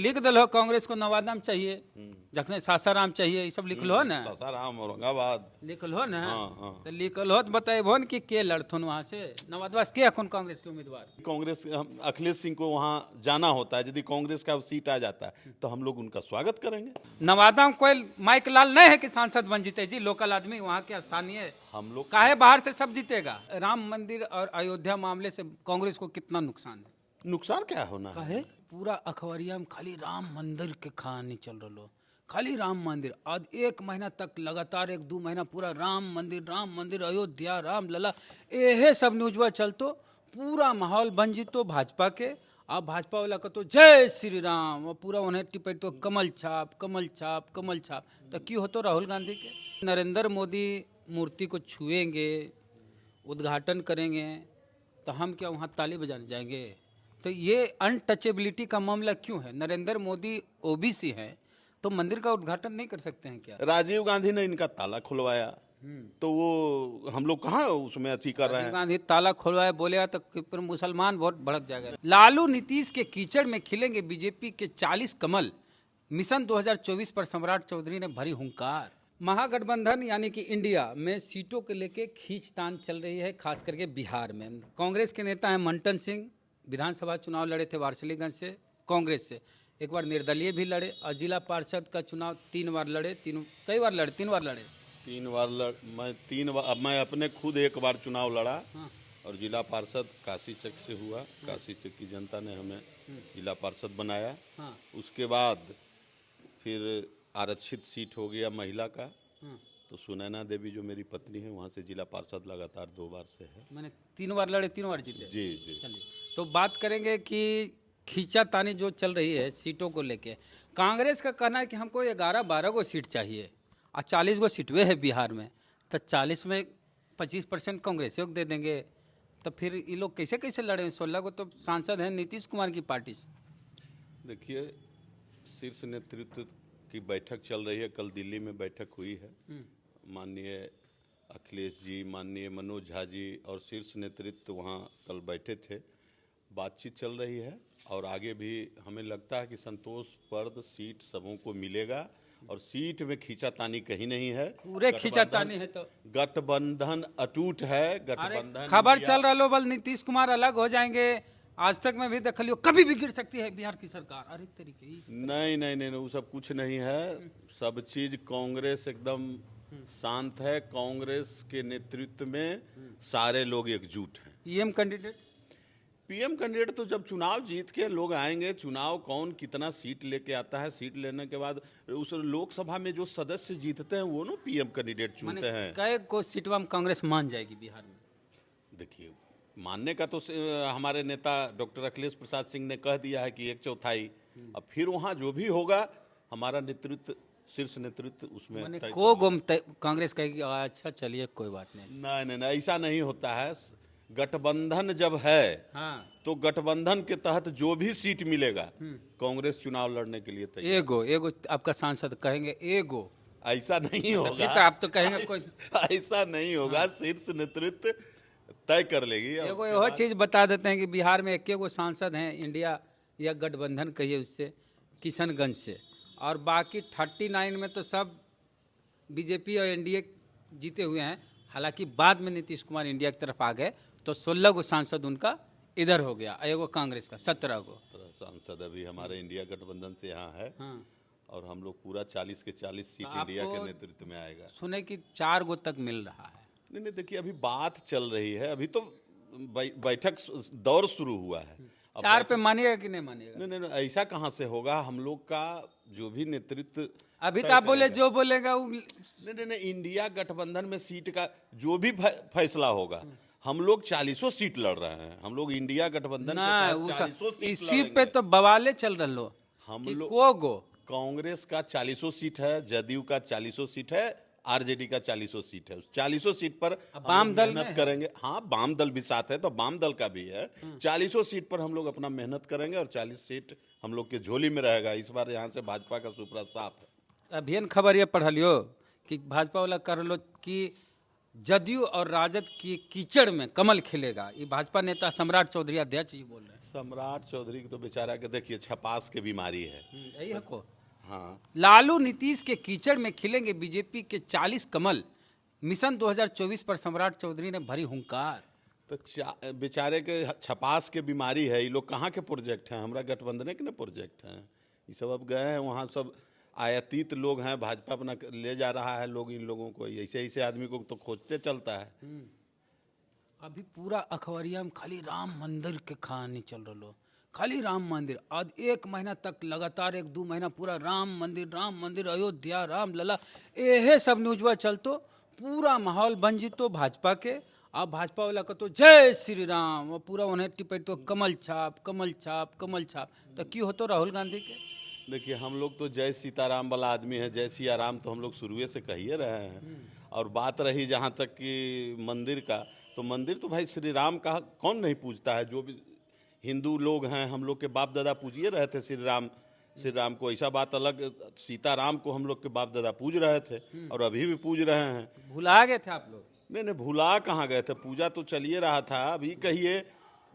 लिख दलो कांग्रेस को नवादा में चाहिए, जखने सासाराम चाहिए, ये सब लिख लो ना। सासाराम औरंगाबाद लिख लो ना। हाँ। तो लिख लो तो बताइबो न कि के लड़थुन वहाँ से नवादा से के अखुन कांग्रेस के उम्मीदवार। कांग्रेस अखिलेश सिंह को वहाँ जाना होता है, यदि कांग्रेस का सीट आ जाता है तो हम लोग उनका स्वागत करेंगे। नवादा में कोई माइक लाल नहीं है कि सांसद बन जीते जी, लोकल आदमी वहाँ के स्थानीय हम लोग काहे बाहर से सब जीतेगा। राम मंदिर और अयोध्या मामले से कांग्रेस को कितना नुकसान है? नुकसान क्या होना है? पूरा अखबारिया में खाली राम मंदिर के कहानी चल रहा, खाली राम मंदिर। आज 1 महीना तक लगातार 1-2 महीना पूरा राम मंदिर अयोध्या राम लला यही सब न्यूजवा चलतो, पूरा माहौल बन जीतो भाजपा के। अब भाजपा वाला कहते जय श्री राम, और पूरा उन्हें टिपट तो कमल छाप कमल छाप कमल छाप। तो क्यों होतो राहुल गांधी के? नरेंद्र मोदी मूर्ति को छुएंगे, उद्घाटन करेंगे, तो हम क्या वहाँ ताली बजाने जाएंगे? तो ये अनटचेबिलिटी का मामला क्यों है? नरेंद्र मोदी ओबीसी है तो मंदिर का उद्घाटन नहीं कर सकते हैं क्या? राजीव गांधी ने इनका ताला खुलवाया, तो वो हम लोग कहाँ उसमें अथी कर रहे राजीव हैं? गांधी ताला खुलवाया बोलेगा तो फिर मुसलमान बहुत भड़क जाएगा। लालू नीतीश के कीचड़ में खिलेंगे बीजेपी के 40 कमल, मिशन 2024 पर सम्राट चौधरी ने भरी हुंकार। महागठबंधन यानी कि इंडिया में सीटों को लेके खींचतान चल रही है, खास करके बिहार में। कांग्रेस के नेता हैं मंटन सिंह, विधानसभा चुनाव लड़े थे वारसिलीगंज से कांग्रेस से, एक बार निर्दलीय भी लड़े, और जिला पार्षद का चुनाव 3 बार लड़े, 3 बार लड़े। मैं अपने खुद 1 बार चुनाव लड़ा। हाँ। और जिला पार्षद काशी चक से हुआ। हाँ। काशी चक की जनता ने हमें जिला पार्षद बनाया। हाँ। उसके बाद फिर आरक्षित सीट हो गया महिला का। हाँ। तो सुनैना देवी जो मेरी पत्नी है वहाँ से जिला पार्षद लगातार 2 बार से है। मैंने 3 बार लड़े, 3 बार जीते। जी जी। चलिए तो बात करेंगे कि खींचातानी जो चल रही है सीटों को लेके। कांग्रेस का कहना है कि हमको 11-12 गो सीट चाहिए और 40 गो सीटवे है बिहार में, तो 40 में 25% कांग्रेस को दे देंगे। तो फिर ये लोग कैसे कैसे लड़े? 16 को तो सांसद हैं नीतीश कुमार की पार्टी से। देखिए, शीर्ष नेतृत्व की बैठक चल रही है, कल दिल्ली में बैठक हुई है। माननीय अखिलेश जी, माननीय मनोज झा जी और शीर्ष नेतृत्व वहाँ कल बैठे थे, बातचीत चल रही है। और आगे भी हमें लगता है कि संतोषप्रद सीट सबों को मिलेगा, और सीट में खींचातानी कहीं नहीं है। पूरे खींचातानी है तो गठबंधन अटूट है। गठबंधन खबर चल रहा लो बल नीतीश कुमार अलग हो जाएंगे, आज तक में भी देख लियो कभी भी गिर सकती है बिहार की सरकार। अरे तरीके नहीं, वो सब कुछ नहीं है। सब चीज कांग्रेस एकदम शांत है। कांग्रेस के नेतृत्व में सारे लोग एकजुट हैं। पीएम कैंडिडेट तो जब चुनाव जीत के लोग आएंगे, चुनाव कौन कितना सीट लेके आता है, सीट लेने के बाद उस लोकसभा में जो सदस्य जीतते हैं वो ना पीएम कैंडिडेट चुनते हैं। कई को सीटवा में कांग्रेस मान जाएगी बिहार में? देखिए, मानने का तो हमारे नेता डॉक्टर अखिलेश प्रसाद सिंह ने कह दिया है कि 1/4। अब फिर वहाँ जो भी होगा हमारा नेतृत्व, शीर्ष नेतृत्व उसमें कांग्रेस कहेगी अच्छा चलिए कोई बात नहीं। नहीं, ऐसा नहीं होता है। गठबंधन जब है, हाँ, तो गठबंधन के तहत जो भी सीट मिलेगा कांग्रेस चुनाव लड़ने के लिए तैयार। एगो आपका सांसद कहेंगे एगो, ऐसा नहीं होगा। तो आप तो कहेंगे कोई ऐसा नहीं होगा। हाँ। शीर्ष नेतृत्व तय कर लेगी। एगो यह चीज बता देते हैं कि बिहार में 1 सांसद हैं इंडिया या गठबंधन कहिए उससे, किशनगंज से, और बाकी 39 में तो सब बीजेपी और एनडीए जीते हुए हैं। हालांकि बाद में नीतीश कुमार इंडिया की तरफ आ गए तो 16 गो सांसद उनका इधर हो गया, एगो कांग्रेस का 17 गो सांसद अभी हमारे इंडिया गठबंधन से यहाँ है। हाँ। और हम लोग पूरा 40 के 40 सीट इंडिया के नेतृत्व में आएगा। सुने कि 4 गो तक मिल रहा है। नहीं, देखिए अभी बात चल रही है, अभी तो बैठक दौर शुरू हुआ है। 4 पे मानिएगा कि नहीं मानिएगा? नहीं, ऐसा कहाँ से होगा। हम लोग का जो भी नेतृत्व अभी तो आप बोले जो बोलेगा वो। नहीं, इंडिया गठबंधन में सीट का जो भी फैसला होगा, हम लोग 40 सीट लड़ रहे हैं। हम लोग इंडिया गठबंधन के 40 सीट इसी पे तो बवाले चल रहे लो। हम लोग को कांग्रेस का 40 सीट है, जदयू का 40 सीट है, आरजेडी का 40 सीट है। उस 40 सीट पर वाम दल मेहनत करेंगे। हाँ, वाम दल भी साथ है तो वाम दल का भी है। 40 सीट पर हम लोग अपना मेहनत करेंगे और 40 सीट हम लोग के झोली में रहेगा। इस बार यहाँ से भाजपा का सुपड़ा साफ है। अभियान खबर ये पढ़ लियो कि भाजपा वाला कर लो कि जदयू और राजद की कीचड़ में कमल खिलेगा, ये भाजपा नेता सम्राट चौधरी अध्यक्ष जी बोल रहे हैं। सम्राट चौधरी की तो बेचारा के देखिए छपास की बीमारी है। यही है को हाँ, लालू नीतीश के कीचड़ में खिलेंगे बीजेपी के 40 कमल, मिशन 2024 पर सम्राट चौधरी ने भरी हुंकार। तो बेचारे के छपास के बीमारी है। ये लोग कहाँ के प्रोजेक्ट हैं? हमारा गठबंधन के ना प्रोजेक्ट हैं। ये सब अब गए हैं वहाँ, सब आयातित लोग हैं। भाजपा अपना ले जा रहा है लोग, इन लोगों को ऐसे ऐसे आदमी को तो खोजते चलता है। अभी पूरा अखबारिया में खाली राम मंदिर के कहानी चल रहा, खाली राम मंदिर। आज 1 महीना तक लगातार 1-2 महीना पूरा राम मंदिर अयोध्या राम लला, यही सब न्यूजवा चलतो, पूरा माहौल बन जितो भाजपा के। अब भाजपा वाला को तो जय श्री राम, और पूरा उन्हें टिपट तो कमल छाप। तो क्यों होतो राहुल गांधी के? देखिए, हम लोग तो जय सीताराम वाला आदमी है। जय सिया राम तो हम लोग शुरुए से कहिए रहे हैं। और बात रही जहाँ तक कि मंदिर का, तो मंदिर तो भाई श्री राम का कौन नहीं पूजता है? जो भी हिंदू लोग हैं, हम लोग के बाप दादा पूजिए रहे थे श्री राम को। ऐसा बात अलग, सीताराम को हम लोग के बाप दादा पूज रहे थे और अभी भी पूज रहे हैं। भुला गए थे आप लोग? नहीं, भुला कहाँ गए थे, पूजा तो चलिए रहा था। अभी कहिए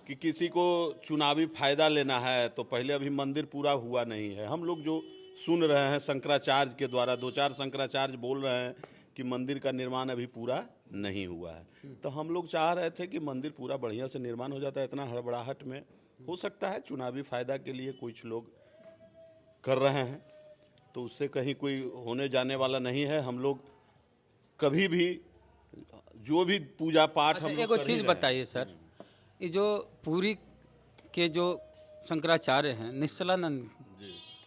कि किसी को चुनावी फायदा लेना है तो पहले अभी मंदिर पूरा हुआ नहीं है। हम लोग जो सुन रहे हैं शंकराचार्य के द्वारा, 2-4 शंकराचार्य बोल रहे हैं कि मंदिर का निर्माण अभी पूरा नहीं हुआ है। तो हम लोग चाह रहे थे कि मंदिर पूरा बढ़िया से निर्माण हो जाता है। इतना हड़बड़ाहट में हो सकता है चुनावी फायदा के लिए कुछ लोग कर रहे हैं, तो उससे कहीं कोई होने जाने वाला नहीं है। हम लोग कभी भी जो भी पूजा पाठ हम लोग एक चीज बताइए सर, ये जो पूरी के जो शंकराचार्य हैं निश्चलानंद,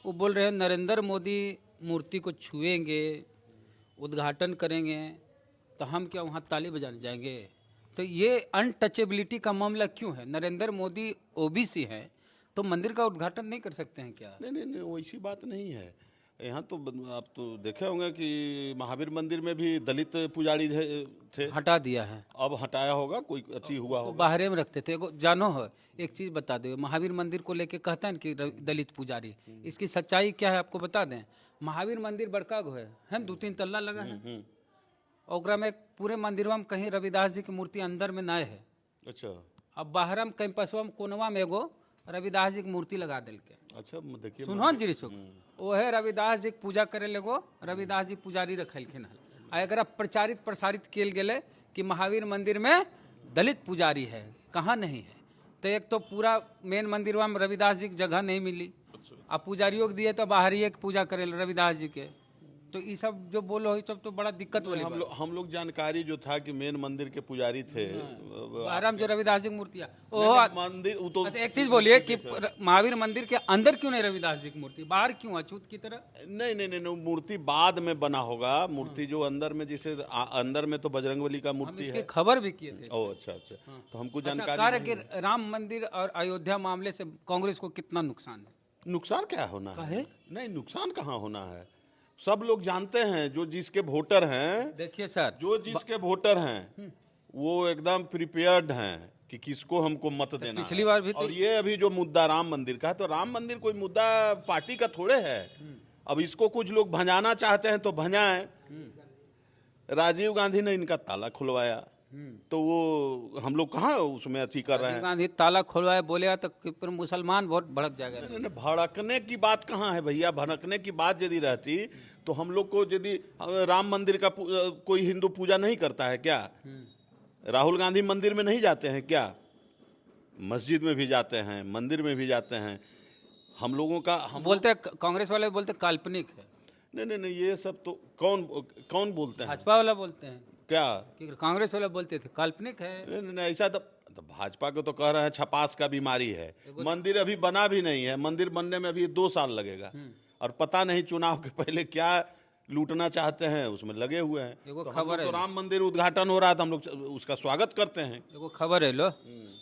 वो बोल रहे हैं नरेंद्र मोदी मूर्ति को छुएंगे, उद्घाटन करेंगे तो हम क्या वहाँ ताली बजाने जाएंगे? तो ये अनटचेबिलिटी का मामला क्यों है? नरेंद्र मोदी ओबीसी हैं तो मंदिर का उद्घाटन नहीं कर सकते हैं क्या? नहीं, वैसी बात नहीं है। यहाँ तो आप तो देखे होंगे कि महावीर मंदिर में भी दलित पुजारी थे, हटा दिया है। अब हटाया होगा, कोई अच्छी हुआ होगा। बाहरे में रखते थे। जानो हो, एक चीज बता दो, महावीर मंदिर को लेके कहते हैं कि दलित पुजारी, इसकी सच्चाई क्या है आपको बता दें। महावीर मंदिर बड़का गो है 2-3 तल्ला लगा है, ओकरा में पूरे मंदिरवा में कहीं रविदास जी की मूर्ति अंदर में नए है। अच्छा, अब बाहर में कैंपसवा में कोनवा में एगो रविदास जी की मूर्ति लगा दिल के। अच्छा, देखिए सुनो जी वो है रविदास जी की पूजा करे लगो, रविदास जी पुजारी रखलखिन है। अगर प्रचारित प्रसारित किया गया कि महावीर मंदिर में दलित पुजारी है, कहाँ नहीं है। तो एक तो पूरा मेन मंदिरवा में रविदास जी की जगह नहीं मिली, अब पुजारियों को दिए तो बाहर ही एक पूजा करे रविदास जी के। तो ये सब जो बोलो ये सब तो बड़ा दिक्कत वाली बात। हम लोग जानकारी जो था कि मेन मंदिर के पुजारी थे आराम जो रविदास जी की मूर्तियाँ मंदिर तो। अच्छा एक चीज बोलिए कि महावीर मंदिर के अंदर क्यों नहीं रविदास जी की मूर्ति, बाहर क्यों अछूत की तरह? नहीं, मूर्ति बाद में बना होगा। मूर्ति जो अंदर में, जैसे अंदर में तो बजरंगबली का मूर्ति है। खबर भी किए थे। ओह अच्छा, तो हमको जानकारी कार्य के राम मंदिर और अयोध्या मामले से कांग्रेस को कितना नुकसान है? नुकसान क्या होना है? नहीं, नुकसान कहाँ होना है। सब लोग जानते हैं, जो जिसके वोटर हैं, देखिए सर, जो जिसके वोटर हैं वो एकदम प्रिपेयर्ड हैं कि किसको हमको मत देना पिछली बार भी तो। और ये अभी जो मुद्दा राम मंदिर का है, तो राम मंदिर कोई मुद्दा पार्टी का थोड़े है। अब इसको कुछ लोग भंजाना चाहते हैं तो भंजाएं। राजीव गांधी ने इनका ताला खुलवाया, तो वो हम लोग कहाँ उसमें अथी कर रहे हैं। गांधी ताला खुलवाए बोलेगा तो फिर मुसलमान बहुत भड़क जाएगा। नहीं, भड़कने की बात कहाँ है भैया। भड़कने की बात यदि रहती तो हम लोग को, यदि राम मंदिर का कोई हिंदू पूजा नहीं करता है क्या? राहुल गांधी मंदिर में नहीं जाते हैं क्या? मस्जिद में भी जाते हैं, मंदिर में भी जाते हैं। हम लोगों का बोलते कांग्रेस वाले बोलते काल्पनिक है। नहीं, ये सब तो कौन बोलते हैं? भाजपा वाला बोलते हैं क्या? कांग्रेस वाले बोलते थे काल्पनिक है। नहीं, ऐसा तो भाजपा को तो कह रहे हैं छपास का बीमारी है। मंदिर अभी बना भी नहीं है, मंदिर बनने में अभी 2 साल लगेगा और पता नहीं चुनाव के पहले क्या लूटना चाहते हैं, उसमें लगे हुए हैं। एगो तो खबर है, तो राम मंदिर उद्घाटन हो रहा था, हम लोग उसका स्वागत करते हैं। एगो खबर है लो,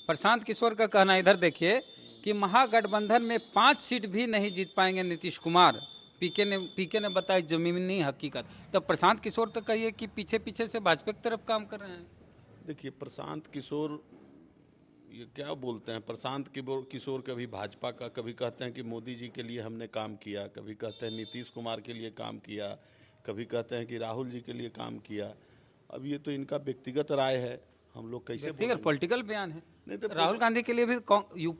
प्रशांत किशोर का कहना इधर देखिए कि महागठबंधन में 5 सीट भी नहीं जीत पाएंगे नीतीश कुमार। पीके ने बताया जमीनी हकीकत। तो प्रशांत किशोर तो कहिए कि पीछे से भाजपा की तरफ काम कर रहे हैं। देखिए, प्रशांत किशोर ये क्या बोलते हैं। प्रशांत किशोर कभी भाजपा का, कभी कहते हैं कि मोदी जी के लिए हमने काम किया, कभी कहते हैं नीतीश कुमार के लिए काम किया, कभी कहते हैं कि राहुल जी के लिए काम किया। अब ये तो इनका व्यक्तिगत राय है, हम लोग कैसे व्यक्तिगत पॉलिटिकल बयान है। नहीं तो राहुल गांधी के लिए भी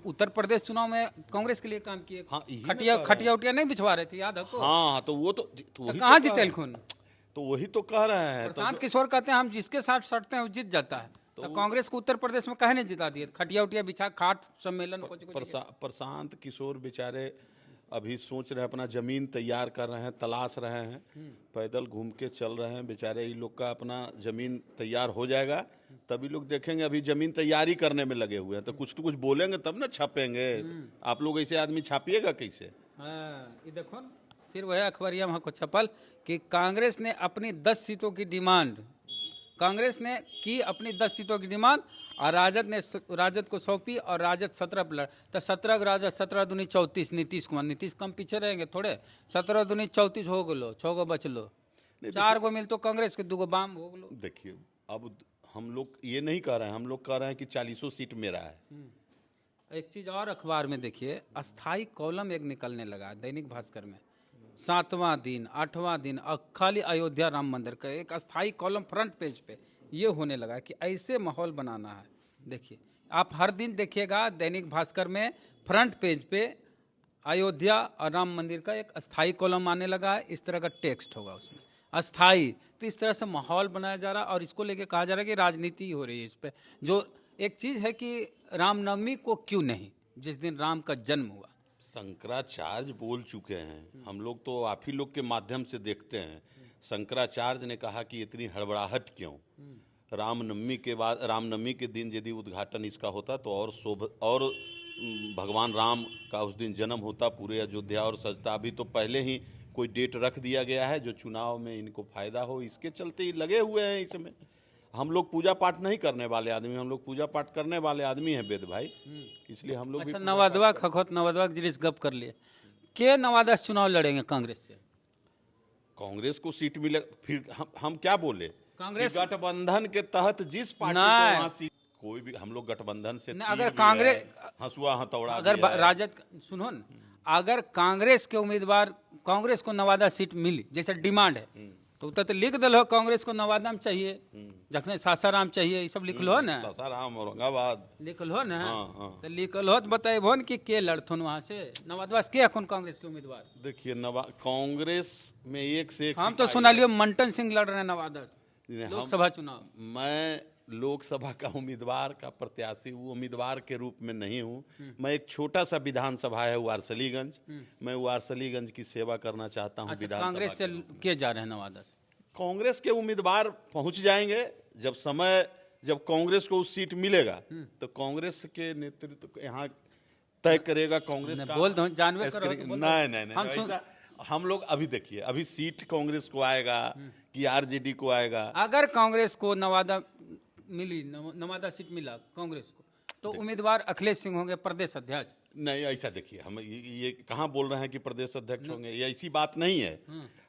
उत्तर प्रदेश चुनाव में कांग्रेस के लिए काम किए। हाँ, यही मैं खटिया कह रहा हूँ। खटिया उटिया नहीं बिछवा रहे थे, याद है आपको? हाँ, तो वो तो वही कहाँ तो जीते कह- लखुन? तो वही तो कह रहे हैं। तो प्रशांत किशोर कहते हैं हम जिसके साथ सटते हैं वो जीत जाता है। तो कांग्रेस को उत्तर प्रदेश में कहे नहीं जिता दिए? खटिया उटिया बिछा खाट सम्मेलन कुछ प्रशांत किशोर बेचारे अभी सोच रहे हैं, अपना जमीन तैयार कर रहे हैं, तलाश रहे हैं, पैदल घूम के चल रहे हैं बेचारे। इन लोग का अपना जमीन तैयार हो जाएगा तभी लोग देखेंगे। अभी जमीन तैयारी करने में लगे हुए हैं, तो कुछ बोलेंगे तब ना छापेंगे। आप लोग ऐसे आदमी छापिएगा कैसे? हाँ, ये देखो न, फिर वह अखबारिया वहाँ को छपल कि कांग्रेस ने अपनी 10 सीटों की डिमांड, कांग्रेस ने की अपनी 10 सीटों की डिमांड और राजद को सौंपी और राजद 17 पर लड़। तो 17 राजद 17 दूनी 34, नीतीश कुमार, नीतीश कम पीछे रहेंगे थोड़े। 17 दूनी 34 हो गलो, 6 गो बच लो, 4 गो मिल तो कांग्रेस के, 2 गो बाम हो गलो। देखिए, अब हम लोग ये नहीं कह रहे हैं, हम लोग कह रहे हैं कि 40 सीट मेरा है। एक चीज और अखबार में देखिए, अस्थाई कॉलम एक निकलने लगा दैनिक भास्कर में। 7वां दिन 8वां दिन खाली अयोध्या राम मंदिर का एक अस्थाई कॉलम फ्रंट पेज पे ये होने लगा कि ऐसे माहौल बनाना है। देखिए, आप हर दिन देखिएगा दैनिक भास्कर में फ्रंट पेज पे अयोध्या और राम मंदिर का एक अस्थाई कॉलम आने लगा है। इस तरह का टेक्स्ट होगा उसमें, अस्थाई। तो इस तरह से माहौल बनाया जा रहा है और इसको लेके कहा जा रहा है कि राजनीति हो रही है इस पे। जो एक चीज़ है कि रामनवमी को क्यों नहीं, जिस दिन राम का जन्म हुआ। शंकराचार्य बोल चुके हैं, हम लोग तो आप ही लोग के माध्यम से देखते हैं। शंकराचार्य ने कहा कि इतनी हड़बड़ाहट क्यों? रामनवमी के बाद, रामनवमी के दिन यदि उद्घाटन इसका होता तो और भगवान राम का उस दिन जन्म होता, पूरे अयोध्या और सजता। अभी तो पहले ही कोई डेट रख दिया गया है जो चुनाव में इनको फायदा हो, इसके चलते ही लगे हुए हैं इसमें। हम लोग पूजा पाठ नहीं करने वाले आदमी, हम लोग पूजा पाठ करने वाले आदमी हैं वेद भाई, इसलिए हम लोग अच्छा, भी नवादवा खखोत नवादवा जिस गप कर लिए के नवादा से चुनाव लड़ेंगे कांग्रेस से? कांग्रेस को सीट मिले। फिर हम क्या बोले? कांग्रेस कि गठबंधन के तहत जिस पार्टी को नहीं। वहाँ सीट, कोई भी, हम लोग गठबंधन से नहीं, अगर तीर भी कांग्रेस है, हंसुआ हथौड़ा अगर भी है। राजद, सुनो न, अगर कांग्रेस के उम्मीदवार, कांग्रेस को नवादा सीट मिली जैसे डिमांड है, तो लिख दल हो कांग्रेस को नवादा में चाहिए, जखने सासाराम चाहिए, ये सब लिख लो ना, सासाराम औरंगाबाद लिख लो ना। हाँ। तो लिखल हो तो बताइबो न कि के लड़थुन वहाँ से नवादा से के अखुन कांग्रेस के उम्मीदवार। देखिए, कांग्रेस में एक से एक हम तो सीट सुना आई लियो मंटन सिंह लड़ रहे हैं नवादा से है। लोकसभा चुनाव। मैं लोकसभा का उम्मीदवार का प्रत्याशी, वो उम्मीदवार के रूप में नहीं हूँ। मैं एक छोटा सा विधानसभा है वारसलीगंज, मैं वारसलीगंज की सेवा करना चाहता हूँ। अच्छा, कांग्रेस से के जा रहे हैं नवादा से? कांग्रेस के उम्मीदवार पहुंच जाएंगे जब कांग्रेस को उस सीट मिलेगा तो कांग्रेस के नेतृत्व यहाँ तय करेगा। कांग्रेस का बोल दो, जानवे करो तो बोल दो। नहीं, ऐसा हम लोग अभी देखिए, अभी सीट कांग्रेस को आएगा कि आरजेडी को आएगा। अगर कांग्रेस को नवादा मिली, नवादा सीट मिला कांग्रेस को, तो उम्मीदवार अखिलेश सिंह होंगे प्रदेश अध्यक्ष। नहीं, ऐसा देखिए, हम ये कहाँ बोल रहे हैं कि प्रदेश अध्यक्ष होंगे, ये ऐसी बात नहीं है।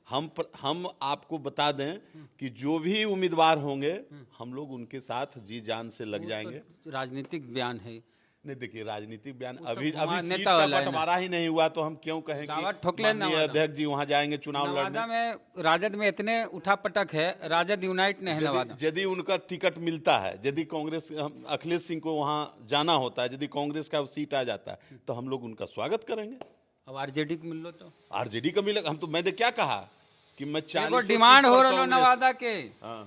हम आपको बता दें कि जो भी उम्मीदवार होंगे हम लोग उनके साथ जी जान से लग जाएंगे। तो राजनीतिक बयान है। नहीं, देखिए, राजनीतिक बयान सब अभी वहाँ सीट नेता का वाला है ना। बंटवारा ही नहीं हुआ तो हम क्यों कहें दावा कि ठोक ले माननीय नवादा। अध्यक्ष जी वहाँ जाएंगे चुनाव लड़ने। नवादा में राजद में इतने उठापटक है, राजद यूनाइट नहीं है नवादा। यदि उनका टिकट मिलता है, यदि कांग्रेस, अखिलेश सिंह को वहाँ जाना होता है, यदि कांग्रेस का सीट आ जाता है तो हम लोग उनका स्वागत करेंगे। अब आरजेडी को मिल लो तो आरजेडी का मिलेगा। मैंने क्या कहा कि मैं 40 डिमांड हो रहा नवादा के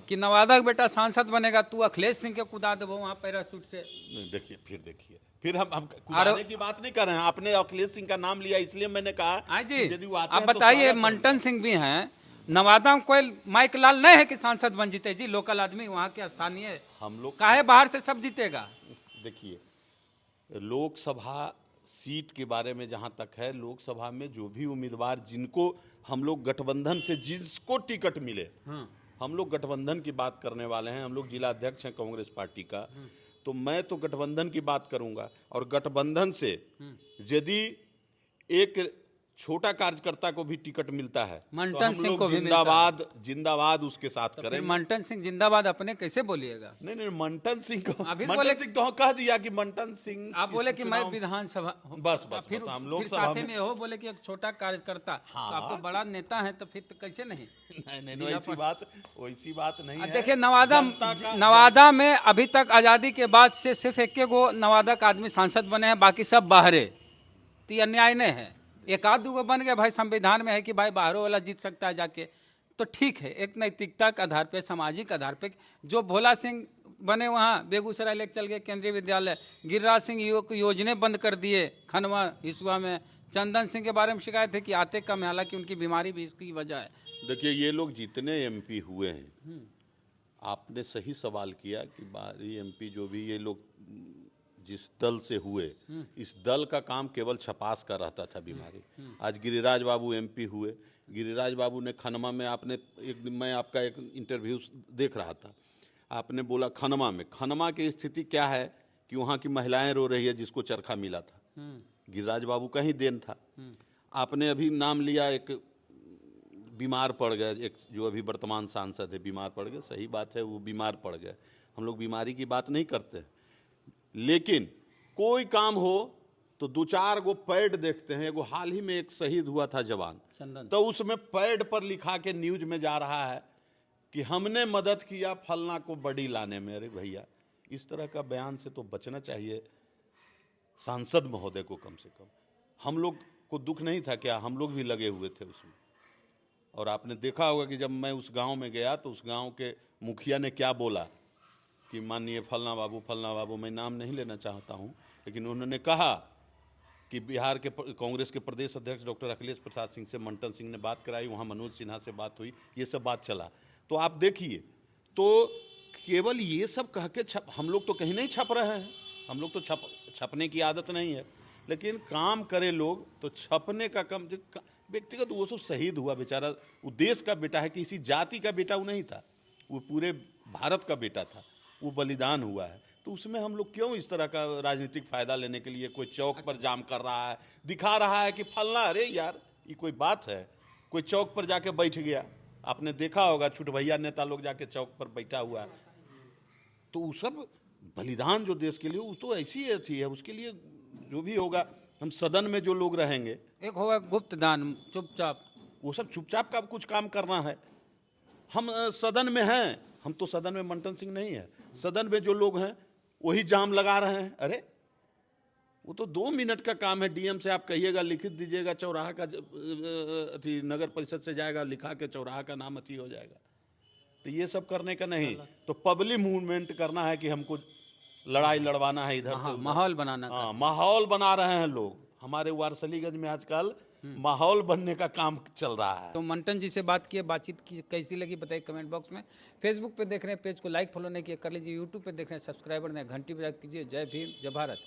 कि नवादा का बेटा सांसद बनेगा, तू अखिलेश सिंह के कुदा देबो वहाँ पैरासूट से। देखिए, फिर हम कुदाने की बात नहीं कर रहे हैं। आपने अखिलेश सिंह का नाम लिया इसलिए मैंने कहा। हाँ जी, यदि वो आते आप हैं तो बताइए, स्वागत है। मंटन सिंह भी हैं नवादा में, कोई माइक लाल नहीं है कि सांसद बन जीते जी, लोकल आदमी वहाँ के स्थानीय। हम लोग काहे बाहर से सब जीतेगा? देखिए, लोकसभा सीट के बारे में जहां तक है, लोकसभा में जो भी उम्मीदवार, जिनको हम लोग गठबंधन से जिसको टिकट मिले, हम लोग गठबंधन की बात करने वाले हैं। हम लोग जिला अध्यक्ष हैं कांग्रेस पार्टी का, तो मैं तो गठबंधन की बात करूंगा। और गठबंधन से यदि एक छोटा कार्यकर्ता को भी टिकट मिलता है तो मंटन हम सिंह लोग को भी मिलता है। जिंदाबाद जिंदाबाद उसके साथ फिर करेंगे। मंटन सिंह जिंदाबाद अपने कैसे बोलिएगा? नहीं नहीं, मंटन सिंह को, अभी मंटन बोले- सिंह तो कह दिया कि मंटन सिंह आप बोले कि मैं चुनाव- विधानसभा, बस बस फिर बस हम फिर लोकसभा साथे में में हो बोले कि एक छोटा कार्यकर्ता, तो हाँ। आप तो बड़ा नेता हैं, तो फिर तो कैसे नहीं? नहीं नहीं, वैसी बात नहीं है। देखिए जनता का- नवादा में अभी तक आज़ादी के बाद से सिर्फ एक गो नवादा का आदमी सांसद बने हैं, बाकी सब बाहरे। तो ये अन्याय नहीं है? एक आध दो बन गए भाई, संविधान में है कि भाई बाहरों वाला जीत सकता है जाके, तो ठीक है, एक नैतिकता के आधार पे, सामाजिक आधार पे। जो भोला सिंह बने वहाँ बेगूसराय लेके चल गए केंद्रीय विद्यालय, गिरिराज सिंह योजने बंद कर दिए खनवा हिसुआ में, चंदन सिंह के बारे में शिकायत है कि आते कम है, हालांकि उनकी बीमारी भी इसकी वजह है। देखिए ये लोग जितने एमपी हुए हैं, आपने सही सवाल किया कि बाहरी एमपी जो भी ये लोग जिस दल से हुए, इस दल का काम केवल छपास का रहता था बीमारी। आज गिरिराज बाबू एमपी हुए, गिरिराज बाबू ने खनमा में, आपने एक दिन मैं आपका एक इंटरव्यू देख रहा था, आपने बोला खनमा में, खनमा की स्थिति क्या है कि वहाँ की महिलाएं रो रही है जिसको चरखा मिला था, गिरिराज बाबू का ही देन था। आपने अभी नाम लिया, एक बीमार पड़ गए, एक जो अभी वर्तमान सांसद है बीमार पड़ गए, सही बात है, वो बीमार पड़ गए। हम लोग बीमारी की बात नहीं करते, लेकिन कोई काम हो तो दो चार गो पैड देखते हैं। एगो हाल ही में एक शहीद हुआ था जवान, तो उसमें पैड पर लिखा के न्यूज में जा रहा है कि हमने मदद किया फलना को बड़ी लाने में। अरे भैया, इस तरह का बयान से तो बचना चाहिए सांसद महोदय को। कम से कम हम लोग को दुख नहीं था क्या? हम लोग भी लगे हुए थे उसमें। और आपने देखा होगा कि जब मैं उस गांव में गया तो उस गांव के मुखिया ने क्या बोला कि माननीय फलना बाबू, मैं नाम नहीं लेना चाहता हूं, लेकिन उन्होंने कहा कि बिहार के कांग्रेस के प्रदेश अध्यक्ष डॉक्टर अखिलेश प्रसाद सिंह से मंटन सिंह ने बात कराई, वहाँ मनोज सिन्हा से बात हुई, ये सब बात चला। तो आप देखिए, तो केवल ये सब कह के हम लोग तो कहीं नहीं छप रहे हैं, हम लोग तो छपने की आदत नहीं है, लेकिन काम करे लोग तो छपने का कम। व्यक्तिगत वो सब शहीद हुआ बेचारा, वो देश का बेटा है, किसी जाति का बेटा वो नहीं था, वो पूरे भारत का बेटा था, वो बलिदान हुआ है। तो उसमें हम लोग क्यों इस तरह का राजनीतिक फायदा लेने के लिए कोई चौक पर जाम कर रहा है, दिखा रहा है कि फलना। अरे यार, ये कोई बात है? कोई चौक पर जाके बैठ गया, आपने देखा होगा छुटभैया नेता लोग जाके चौक पर बैठा हुआ है, तो वो सब बलिदान जो देश के लिए, वो तो ऐसी अथी है, उसके लिए जो भी होगा। हम सदन में जो लोग रहेंगे, एक होगा गुप्त दान, चुपचाप, वो सब चुपचाप का कुछ काम करना है। हम सदन में हैं, हम तो सदन में मंटन सिंह नहीं है, सदन में जो लोग हैं वही जाम लगा रहे हैं। अरे वो तो 2 मिनट का काम है, डीएम से आप कहिएगा लिखित दीजिएगा, चौराहा का अथी नगर परिषद से जाएगा, लिखा के चौराहा का नाम अथी हो जाएगा। तो ये सब करने का नहीं, तो पब्लिक मूवमेंट करना है कि हमको लड़ाई लड़वाना है इधर से, माहौल बनाना। हाँ, माहौल बना रहे हैं लोग। हमारे वारसलीगंज में आजकल माहौल बनने का काम चल रहा है। तो मंटन जी से बात किए, बातचीत की कैसी लगी बताइए कमेंट बॉक्स में। फेसबुक पे देख रहे हैं पेज को लाइक फॉलो नहीं किया कर लीजिए, यूट्यूब पे देख रहे हैं सब्सक्राइबर नहीं, घंटी बजा कीजिए। जय भीम, जय भारत।